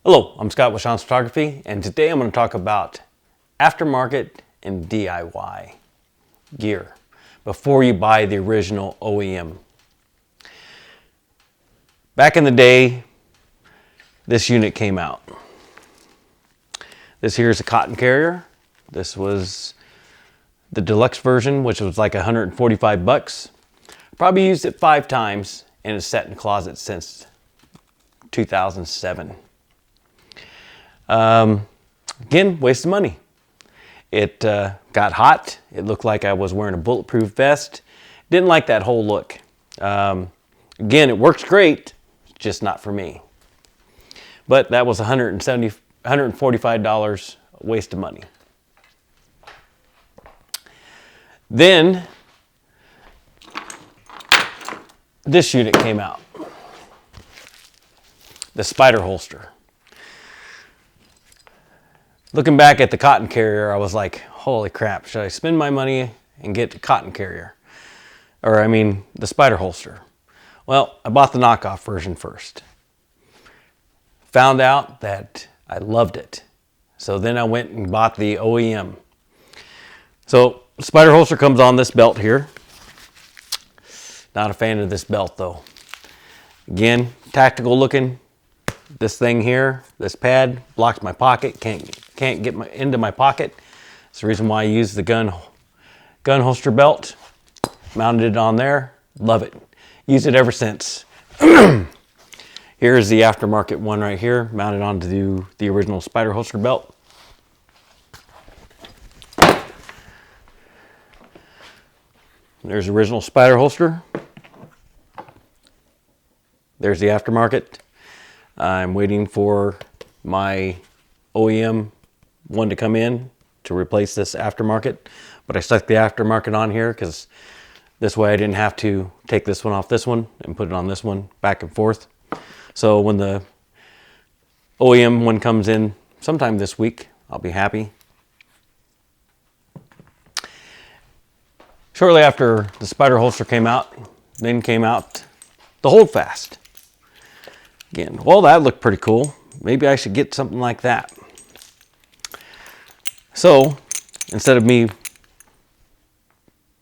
Hello, I'm Scott with Shoms Photography, and today I'm going to talk about aftermarket and DIY gear before you buy the original OEM. Back in the day, this unit came out. This here is a cotton carrier. This was the deluxe version, which was like 145 bucks. Probably used it 5 times and it's sat in the closet since 2007. Again, waste of money. It got hot. It looked like I was wearing a bulletproof vest. Didn't like that whole look. Again, it works great, just not for me. But that was $145 waste of money. Then this unit came out. The Spider holster. Looking back at the cotton carrier, I was like, holy crap, should I spend my money and get the cotton carrier? Or I mean, the Spider holster. Well, I bought the knockoff version first. Found out that I loved it. So then I went and bought the OEM. So Spider holster comes on this belt here. Not a fan of this belt though. Again, tactical looking. This thing here, this pad, blocks my pocket, can't get into my pocket. That's the reason why I use the gun holster belt. Mounted it on there, love it. Used it ever since. Here's the aftermarket one right here, mounted onto the original Spider holster belt. There's the original Spider holster. There's the aftermarket. I'm waiting for my OEM one to come in to replace this aftermarket, but I stuck the aftermarket on here because this way I didn't have to take this one off this one and put it on this one back and forth. So when the OEM one comes in sometime this week, I'll be happy. Shortly after the Spider holster came out, then came out the Holdfast. Again, well, that looked pretty cool. Maybe I should get something like that. So instead of me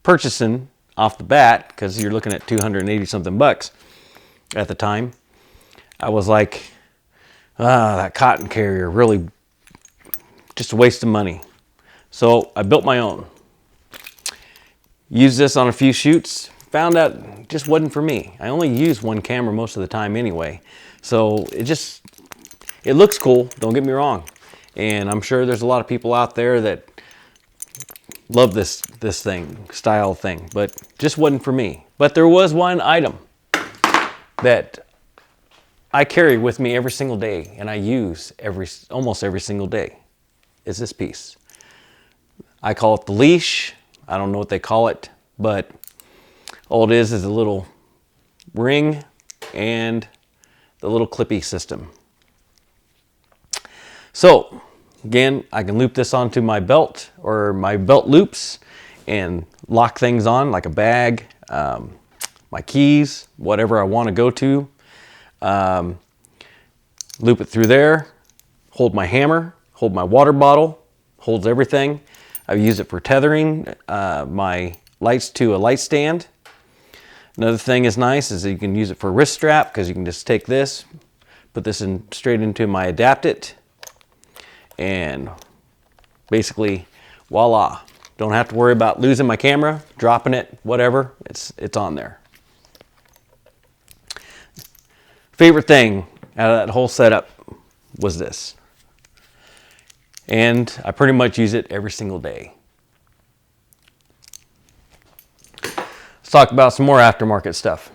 purchasing off the bat, because you're looking at 280 something bucks at the time, I was like, that cotton carrier, really just a waste of money. So I built my own. Used this on a few shoots. Found out it just wasn't for me. I only use one camera most of the time anyway. So it looks cool, don't get me wrong. And I'm sure there's a lot of people out there that love this style thing, but just wasn't for me. But there was one item that I carry with me every single day and I use almost every single day, is this piece. I call it the leash. I don't know what they call it, but all it is a little ring and the little clippy system. So again, I can loop this onto my belt or my belt loops and lock things on like a bag, my keys, whatever I want to go to. Loop it through there, hold my hammer, hold my water bottle, holds everything. I've used it for tethering my lights to a light stand. Another thing is nice is that you can use it for a wrist strap because you can just take this, put this in straight into my adapt it, and basically voila. Don't have to worry about losing my camera, dropping it, whatever. It's on there. Favorite thing out of that whole setup was this. And I pretty much use it every single day. Let's talk about some more aftermarket stuff.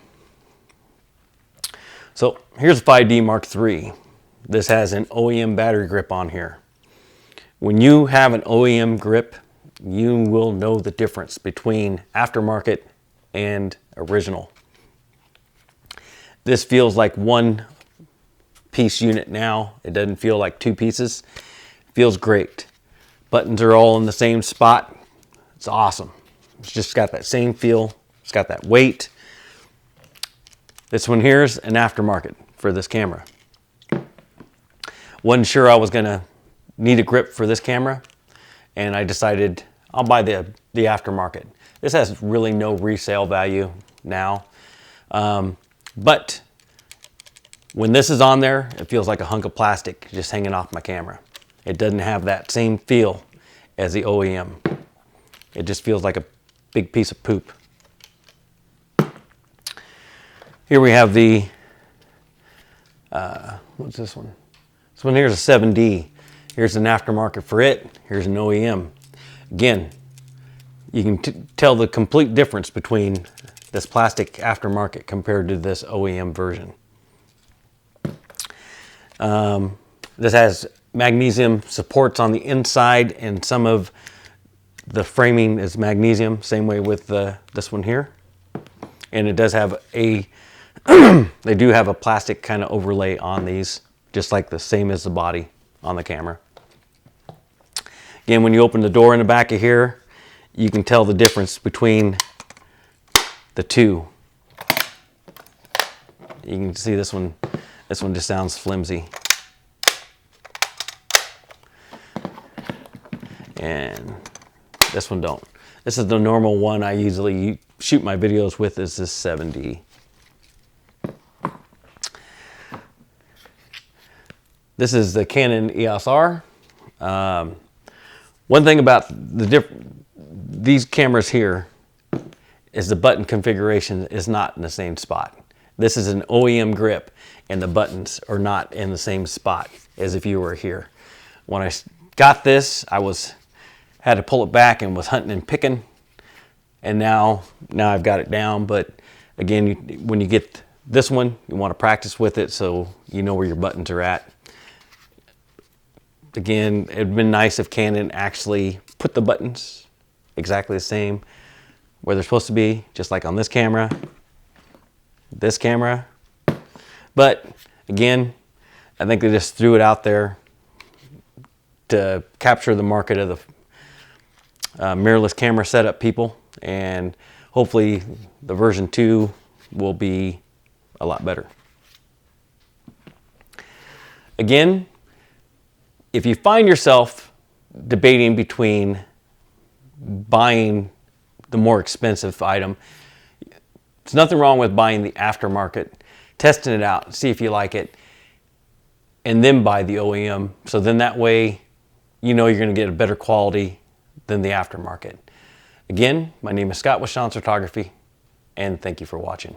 So here's a 5D Mark III. This has an OEM battery grip on here. When you have an OEM grip, you will know the difference between aftermarket and original. This feels like one piece unit now. It doesn't feel like 2 pieces. It feels great. Buttons are all in the same spot. It's awesome. It's just got that same feel. It's got that weight. This one here's an aftermarket for this camera. Wasn't sure I was gonna need a grip for this camera, and I decided I'll buy the AfterMarket. This has really no resale value now, but when this is on there, it feels like a hunk of plastic just hanging off my camera. It doesn't have that same feel as the OEM. It just feels like a big piece of poop. Here we have the, what's this one? This one here is a 7D. Here's an aftermarket for it. Here's an OEM. Again, you can tell the complete difference between this plastic aftermarket compared to this OEM version. This has magnesium supports on the inside, and some of the framing is magnesium, same way with this one here. And it does have a, they do have a plastic kind of overlay on these, just like the same as the body on the camera. Again, when you open the door in the back of here, you can tell the difference between the two. You can see this one just sounds flimsy. And this one don't. This is the normal one I usually shoot my videos with, is this 7D. This is the Canon EOS R. One thing about these cameras here is the button configuration is not in the same spot. This is an OEM grip, and the buttons are not in the same spot as if you were here. When I got this, I had to pull it back and was hunting and picking, and now I've got it down. But again, when you get this one, you want to practice with it so you know where your buttons are at. Again, it'd been nice if Canon actually put the buttons exactly the same where they're supposed to be, just like on this camera. But again, I think they just threw it out there to capture the market of the mirrorless camera setup people, and hopefully the version 2 will be a lot better. Again, if you find yourself debating between buying the more expensive item, there's nothing wrong with buying the aftermarket, testing it out, see if you like it, and then buy the OEM. So then that way, you know you're going to get a better quality than the aftermarket. Again, my name is Scott with Shoms Photography, and thank you for watching.